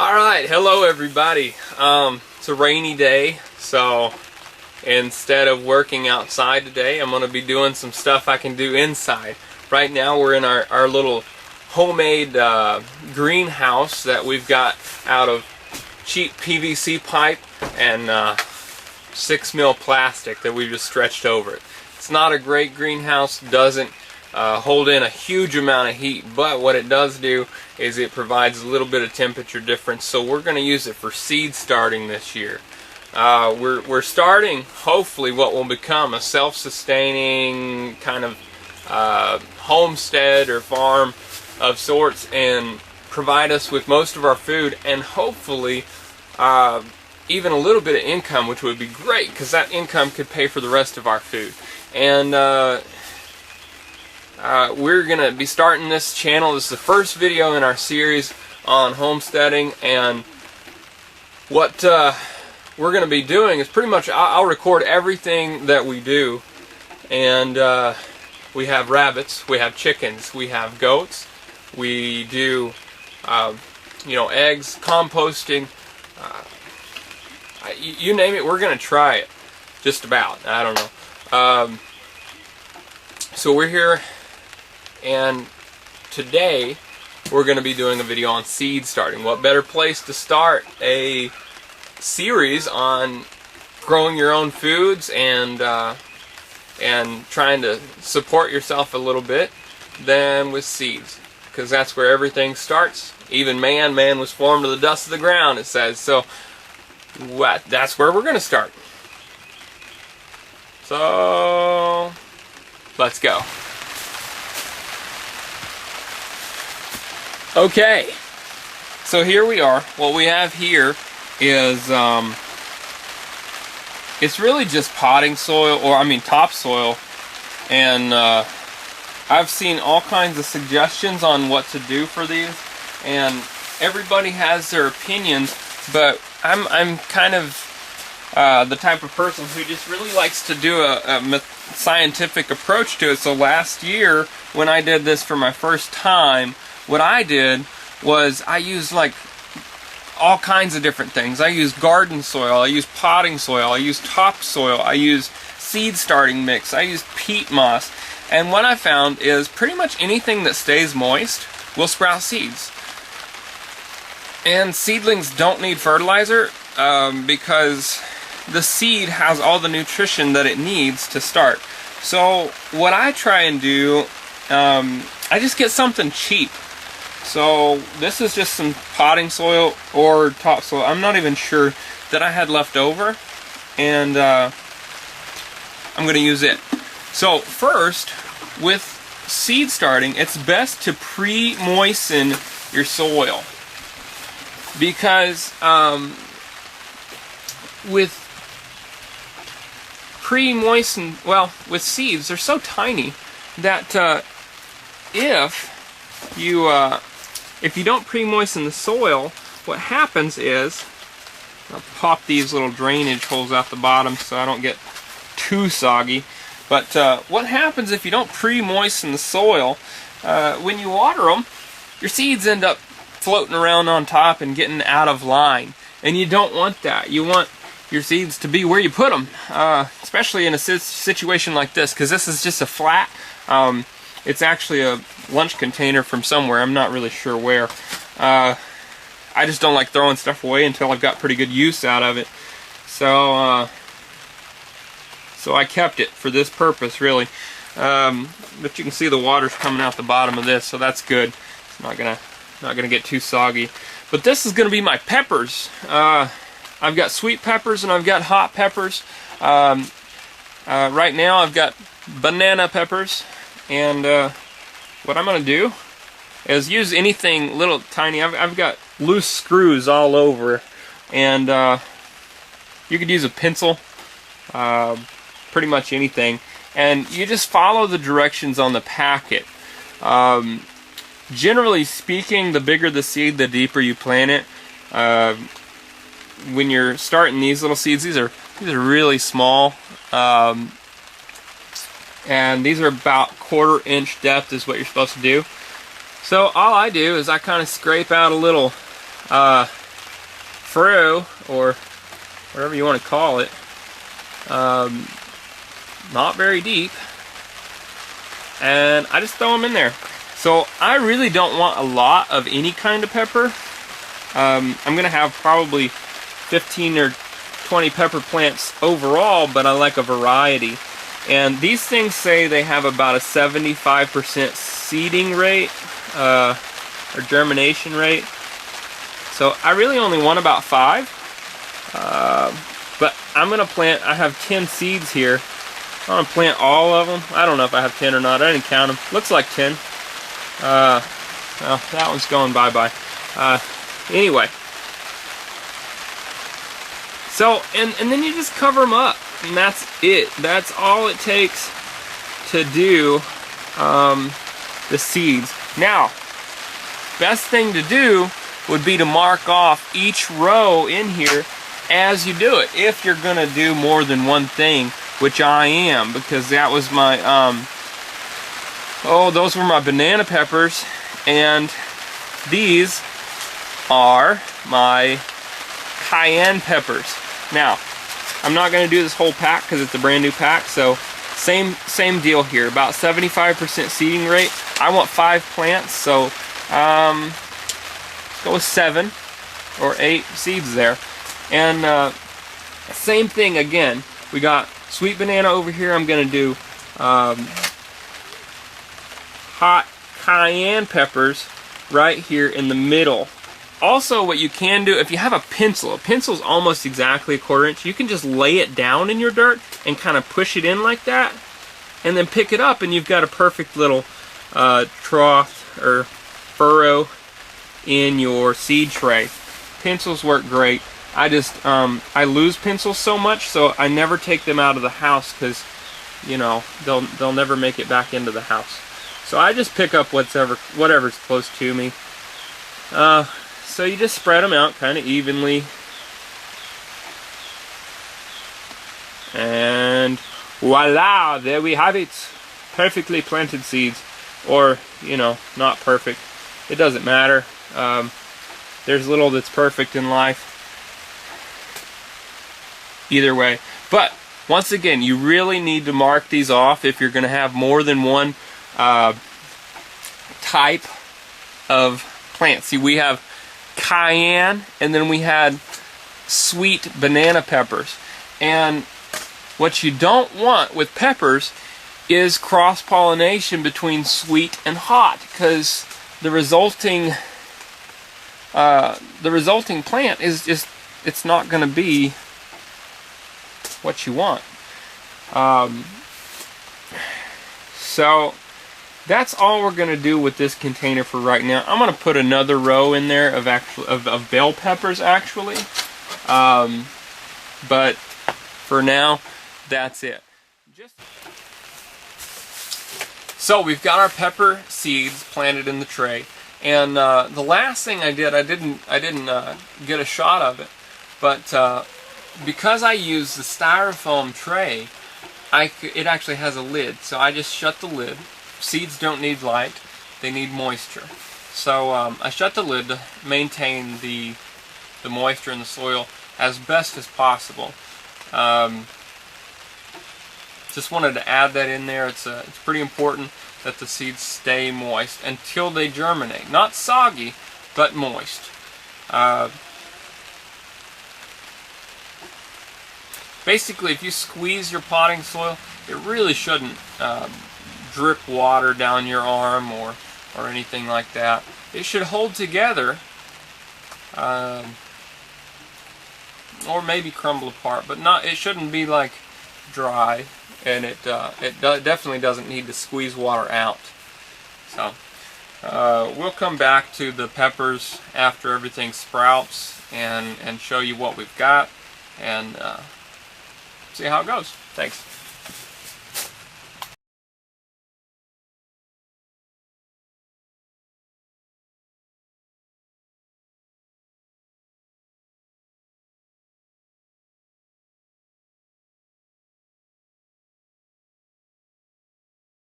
Alright, hello everybody. It's a rainy day, so instead of working outside today, I'm going to be doing some stuff I can do inside. Right now we're in our little homemade greenhouse that we've got out of cheap PVC pipe and 6mm plastic that we've just stretched over it. It's not a great greenhouse, doesn't hold in a huge amount of heat, but what it does do is it provides a little bit of temperature difference, so we're going to use it for seed starting this year. We're starting hopefully what will become a self-sustaining kind of homestead or farm of sorts and provide us with most of our food and hopefully even a little bit of income, which would be great because that income could pay for the rest of our food. And we're going to be starting this channel. This is the first video in our series on homesteading, and what we're going to be doing is pretty much I'll record everything that we do. And we have rabbits, we have chickens, we have goats, we do eggs, composting, you name it, we're going to try it. Just about. I don't know. So we're here, and today we're going to be doing a video on seed starting. What better place to start a series on growing your own foods and trying to support yourself a little bit than with seeds, because that's where everything starts. Even man was formed of the dust of the ground, it says. So that's where we're going to start. So let's go. Okay, so here we are. What we have here is it's really just potting soil, or I mean topsoil, and I've seen all kinds of suggestions on what to do for these, and everybody has their opinions, but I'm kind of the type of person who just really likes to do a scientific approach to it. So last year when I did this for my first time, what I did was I used like all kinds of different things. I used garden soil, I used potting soil, I used topsoil, I used seed starting mix, I used peat moss, and what I found is pretty much anything that stays moist will sprout seeds. And seedlings don't need fertilizer because the seed has all the nutrition that it needs to start. So what I try and do, I just get something cheap. So this is just some potting soil or topsoil, I'm not even sure, that I had left over, and I'm going to use it. So first, with seed starting, it's best to pre-moisten your soil, because with pre-moistened, well, with seeds, they're so tiny that if you don't pre-moisten the soil, what happens is, I'll pop these little drainage holes out the bottom so I don't get too soggy, but what happens if you don't pre-moisten the soil, when you water them, your seeds end up floating around on top and getting out of line, and you don't want that. You want your seeds to be where you put them, especially in a situation like this, because this is just a flat, it's actually a lunch container from somewhere, I'm not really sure where. I just don't like throwing stuff away until I've got pretty good use out of it. So I kept it for this purpose, really. But you can see the water's coming out the bottom of this, so that's good. It's not gonna get too soggy. But this is gonna be my peppers. I've got sweet peppers and I've got hot peppers. Right now I've got banana peppers, and what I'm going to do is use anything little tiny. I've got loose screws all over, and you could use a pencil, pretty much anything, and you just follow the directions on the packet. Generally speaking, the bigger the seed, the deeper you plant it. When you're starting these little seeds, these are really small, and these are about 1/4 inch depth is what you're supposed to do. So all I do is I kind of scrape out a little furrow, or whatever you want to call it. Not very deep. And I just throw them in there. So I really don't want a lot of any kind of pepper. I'm going to have probably 15 or 20 pepper plants overall, but I like a variety. And these things say they have about a 75% seeding rate, or germination rate. So I really only want about 5. But I'm going to plant, I have 10 seeds here. I'm going to plant all of them. I don't know if I have 10 or not. I didn't count them. Looks like 10. Well, that one's going bye-bye. Anyway. So, and then you just cover them up. And that's it. That's all it takes to do the seeds. Now, best thing to do would be to mark off each row in here as you do it. If you're going to do more than one thing, which I am, because that was my, those were my banana peppers, and these are my cayenne peppers. Now, I'm not going to do this whole pack because it's a brand new pack, so same deal here. About 75% seeding rate. I want 5 plants, so let's go with 7 or 8 seeds there. And same thing again. We got sweet banana over here. I'm going to do hot cayenne peppers right here in the middle. Also, what you can do, if you have a pencil's almost exactly a 1/4 inch. You can just lay it down in your dirt and kind of push it in like that, and then pick it up, and you've got a perfect little trough or furrow in your seed tray. Pencils work great. I just I lose pencils so much, so I never take them out of the house because, you know, they'll never make it back into the house. So I just pick up whatever's close to me. So you just spread them out kind of evenly. And voila, there we have it. Perfectly planted seeds. Or, you know, not perfect. It doesn't matter. There's little that's perfect in life. Either way. But, once again, you really need to mark these off if you're going to have more than one type of plant. See, we have cayenne, and then we had sweet banana peppers. And what you don't want with peppers is cross-pollination between sweet and hot, because the resulting plant is just, it's not going to be what you want. So that's all we're going to do with this container for right now. I'm going to put another row in there of bell peppers actually. But for now, that's it. So we've got our pepper seeds planted in the tray, and the last thing I didn't get a shot of it, but because I use the styrofoam tray, it actually has a lid, so I just shut the lid. Seeds don't need light, they need moisture. So I shut the lid to maintain the moisture in the soil as best as possible. Just wanted to add that in there. It's pretty important that the seeds stay moist until they germinate. Not soggy, but moist. Basically, if you squeeze your potting soil, it really shouldn't drip water down your arm or anything like that. It should hold together, or maybe crumble apart, but not. It shouldn't be like dry, and it definitely doesn't need to squeeze water out. So we'll come back to the peppers after everything sprouts and show you what we've got and see how it goes. Thanks.